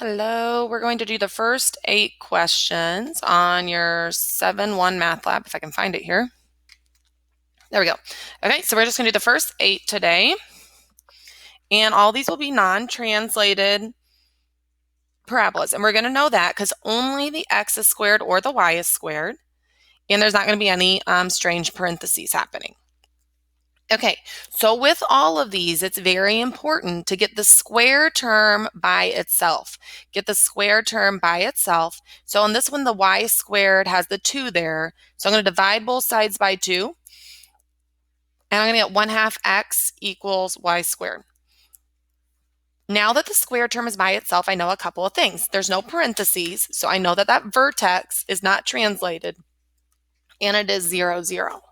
Hello, we're going to do the first 8 questions on your 7-1 math lab, if I can find it here. There we go. Okay, so we're just going to do the first 8 today. And all these will be non-translated parabolas. And we're going to know that because only the x is squared or the y is squared. And there's not going to be any strange parentheses happening. Okay, so with all of these, it's very important to get the square term by itself. Get the square term by itself. So on this one, the y squared has the 2 there. So I'm going to divide both sides by 2. And I'm going to get 1/2 x equals y squared. Now that the square term is by itself, I know a couple of things. There's no parentheses, so I know that that vertex is not translated. And it is 0, 0.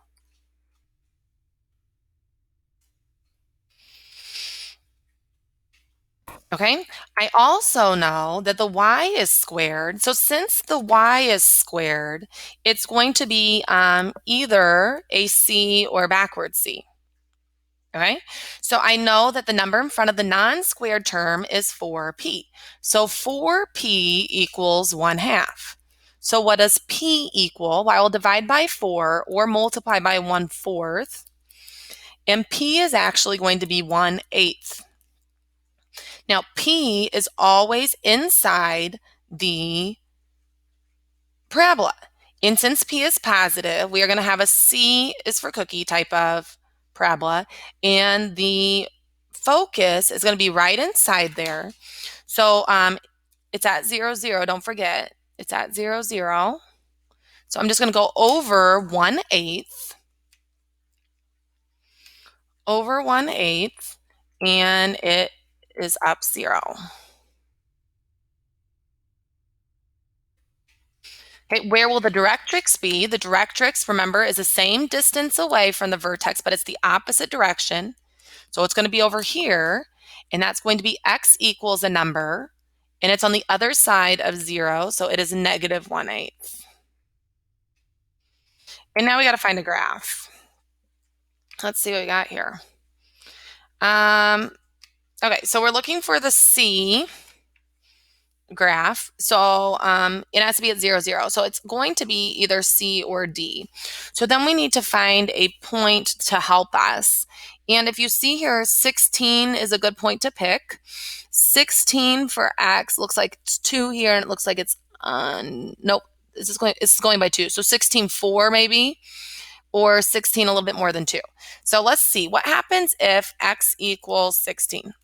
Okay, I also know that the y is squared. So since the y is squared, it's going to be either a c or backward c. Okay, so I know that the number in front of the non-squared term is 4p. So 4p equals 1/2. So what does p equal? Well, I will divide by 4 or multiply by 1/4. And p is actually going to be 1/8. Now, P is always inside the parabola. And since P is positive, we are going to have a C is for cookie type of parabola. And the focus is going to be right inside there. So it's at 0, 0. Don't forget, it's at 0, 0. So I'm just going to go over 1/8. Over 1/8. And it is up 0. Okay, where will the directrix be? The directrix, remember, is the same distance away from the vertex, but it's the opposite direction. So it's going to be over here, and that's going to be x equals a number, and it's on the other side of 0, so it is negative 1/8. And now we got to find a graph. Let's see what we got here. Okay, so we're looking for the C graph. So it has to be at 0, 0. So it's going to be either C or D. So then we need to find a point to help us. And if you see here, 16 is a good point to pick. 16 for X looks like it's 2 here, and it looks like it's nope, it's going by 2. So 16, 4 maybe, or 16 a little bit more than 2. So let's see what happens if X equals 16.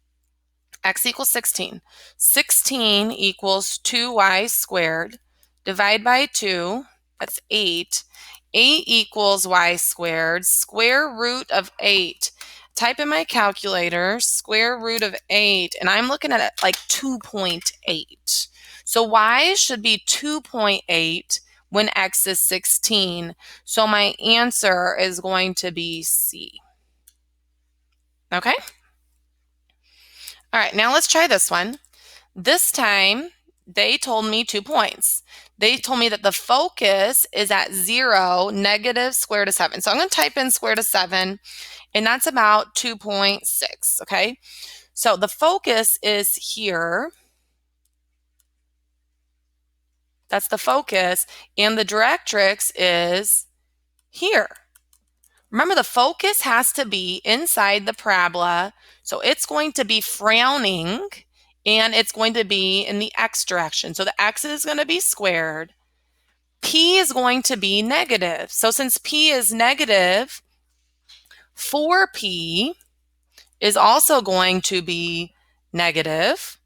X equals 16. 16 equals 2y squared. Divide by 2, that's 8. 8 equals y squared. Square root of 8. Type in my calculator, square root of 8, and I'm looking at it like 2.8. So y should be 2.8 when x is 16. So my answer is going to be C. Okay? All right, now let's try this one. This time, they told me 2 points. They told me that the focus is at 0, negative square root of 7. So I'm going to type in square root of 7, and that's about 2.6, okay? So the focus is here. That's the focus, and the directrix is here. Remember, the focus has to be inside the parabola, so it's going to be frowning, and it's going to be in the x direction. So the x is going to be squared. P is going to be negative. So since P is negative, 4P is also going to be negative.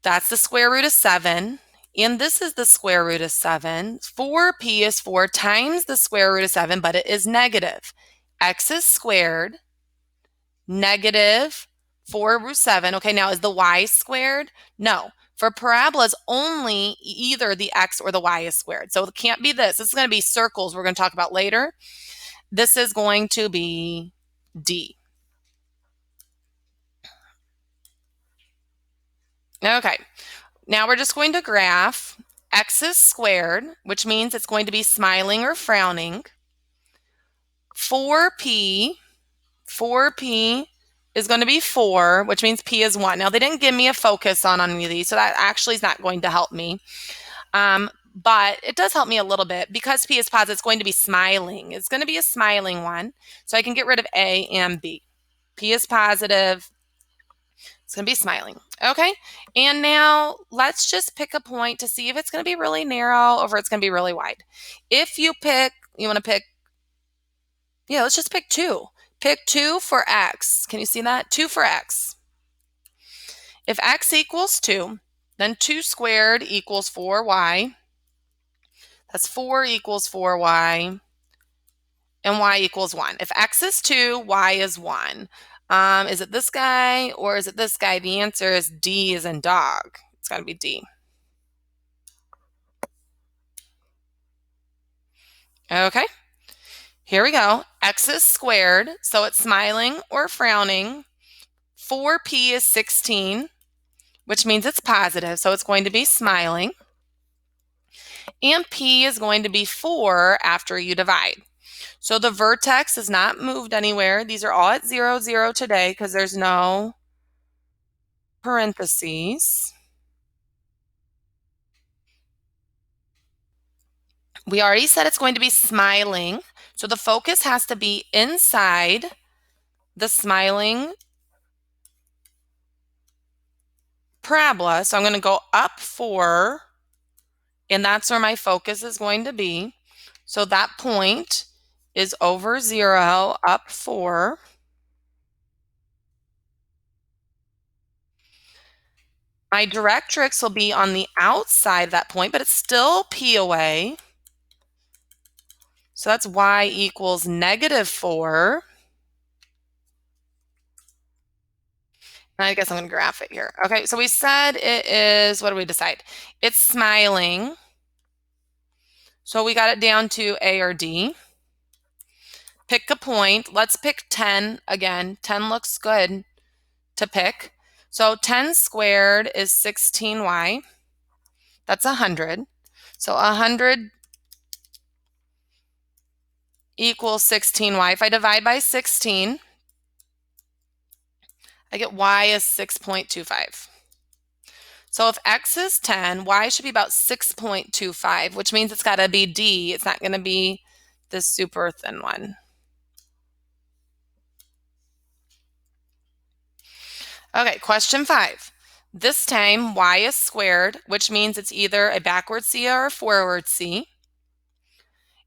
That's the square root of 7. And this is the square root of 7. 4p is 4 times the square root of 7, but it is negative. X is squared, negative 4 root 7. Okay, now is the y squared? No. For parabolas, only either the x or the y is squared. So it can't be this. This is going to be circles we're going to talk about later. This is going to be D. Okay. Now we're just going to graph x is squared, which means it's going to be smiling or frowning. 4p is going to be 4, which means P is 1. Now, they didn't give me a focus on any of these, so that actually is not going to help me. But it does help me a little bit. Because P is positive, it's going to be smiling. It's going to be a smiling one. So I can get rid of A and B. P is positive. It's going to be smiling. Okay. And now let's just pick a point to see if it's going to be really narrow or if it's going to be really wide. If you want to pick, yeah, let's just pick 2. Pick 2 for X. Can you see that? 2 for X. If X equals 2, then 2 squared equals 4Y. That's 4 equals 4Y. And Y equals 1. If X is 2, Y is 1. Is it this guy or is it this guy? The answer is D as in dog. It's got to be D. Okay. Here we go. X is squared, so it's smiling or frowning. 4P is 16, which means it's positive, so it's going to be smiling. And P is going to be 4 after you divide. So the vertex is not moved anywhere. These are all at 0, 0 today because there's no parentheses. We already said it's going to be smiling. So the focus has to be inside the smiling parabola. So I'm going to go up 4, and that's where my focus is going to be. So that point is over 0, up 4. My directrix will be on the outside of that point, but it's still P away. So that's Y equals -4. And I guess I'm going to graph it here. Okay, so we said it is, what do we decide? It's smiling. So we got it down to A or D. Pick a point. Let's pick 10 again. 10 looks good to pick. So 10 squared is 16Y. That's 100. So 100 equals 16Y. If I divide by 16, I get Y is 6.25. So if X is 10, Y should be about 6.25, which means it's got to be D. It's not going to be this super thin one. Okay, question 5. This time, Y is squared, which means it's either a backward C or a forward C.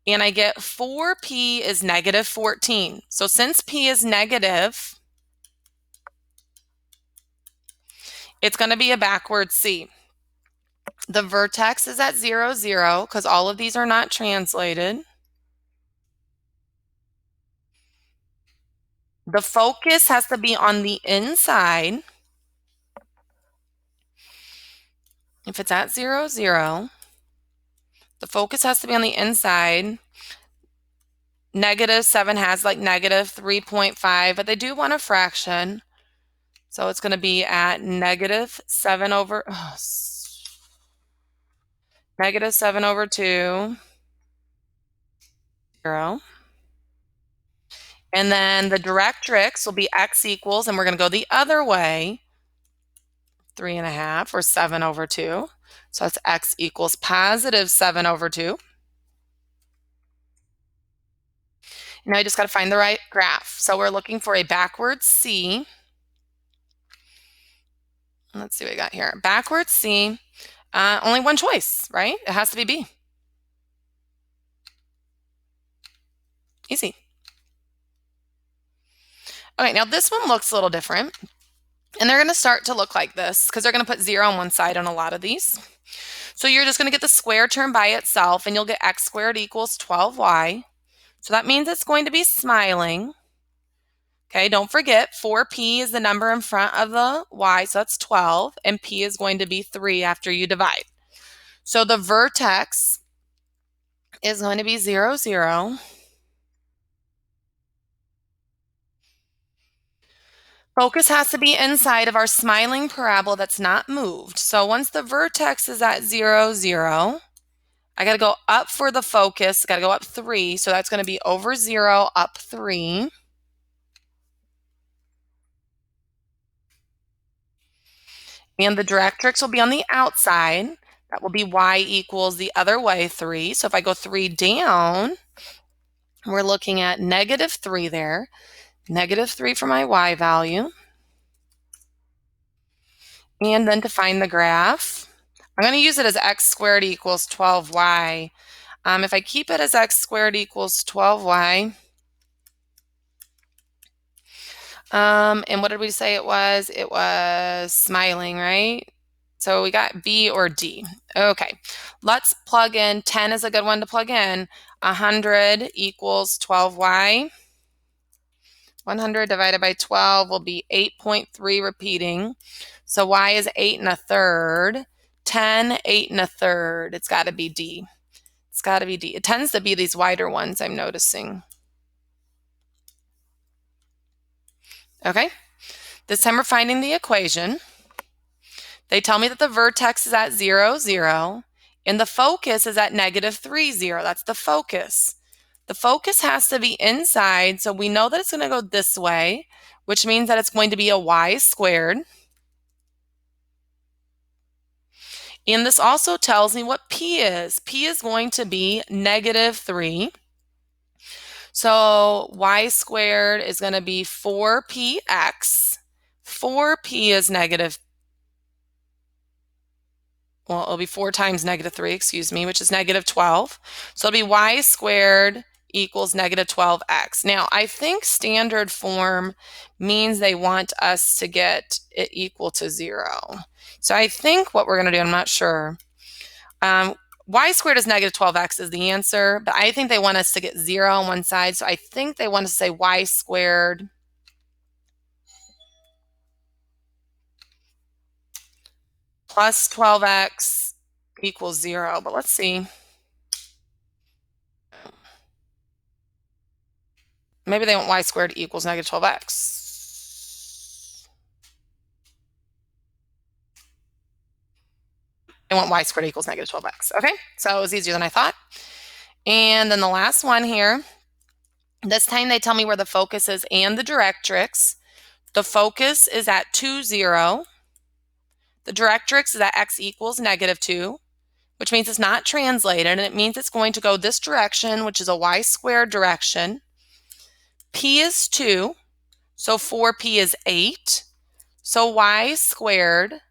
And I get 4P is -14. So since P is negative, it's going to be a backward C. The vertex is at 0, 0, because all of these are not translated. The focus has to be on the inside. If it's at 0, 0, the focus has to be on the inside. -7 has like -3.5, but they do want a fraction. So it's going to be at -7 over, -7 over 2, 0. And then the directrix will be X equals, and we're going to go the other way, 3.5 or 7 over 2. So that's X equals +7 over 2. Now I just got to find the right graph. So we're looking for a backwards C. Let's see what we got here. Backwards C. Only one choice, right? It has to be B. Easy. Okay, now this one looks a little different. And they're going to start to look like this because they're going to put 0 on one side on a lot of these. So you're just going to get the square term by itself, and you'll get X squared equals 12Y. So that means it's going to be smiling. Okay, don't forget 4P is the number in front of the Y, so that's 12, and P is going to be 3 after you divide. So the vertex is going to be 0, 0. Focus has to be inside of our smiling parabola that's not moved. So once the vertex is at 0, 0, I got to go up for the focus. Got to go up 3. So that's going to be over 0, up 3. And the directrix will be on the outside. That will be y equals the other way 3. So if I go 3 down, we're looking at -3 there. -3 for my y value. And then to find the graph, I'm going to use it as x squared equals 12y. If I keep it as x squared equals 12y, and what did we say it was? It was smiling, right? So we got B or D. Okay, let's plug in. 10 is a good one to plug in. 100 equals 12y. 100 divided by 12 will be 8.3 repeating. So y is 8 1/3. 10, 8 1/3. It's got to be D. It's got to be D. It tends to be these wider ones I'm noticing. Okay, this time we're finding the equation. They tell me that the vertex is at 0, 0, and the focus is at -3, 0. That's the focus. The focus has to be inside, so we know that it's going to go this way, which means that it's going to be a y squared. And this also tells me what p is. P is going to be -3. So y squared is going to be 4px. 4p is it'll be 4 times -3, excuse me, which is -12. So it'll be y squared equals -12x. Now, I think standard form means they want us to get it equal to 0. So I think what we're going to do, I'm not sure. Y squared is -12x is the answer, but I think they want us to get 0 on one side. So I think they want us to say y squared plus 12x equals 0. But let's see. Maybe they want y squared equals -12x. They want y squared equals -12x. Okay, so it was easier than I thought. And then the last one here, this time they tell me where the focus is and the directrix. The focus is at 2, 0. The directrix is at x equals -2, which means it's not translated, and it means it's going to go this direction, which is a y squared direction. P is 2, so 4p is 8. So y squared,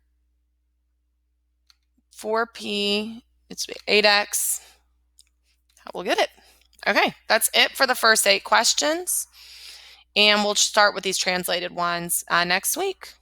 4p, it's 8x. We'll get it. Okay, that's it for the first 8 questions. And we'll start with these translated ones next week.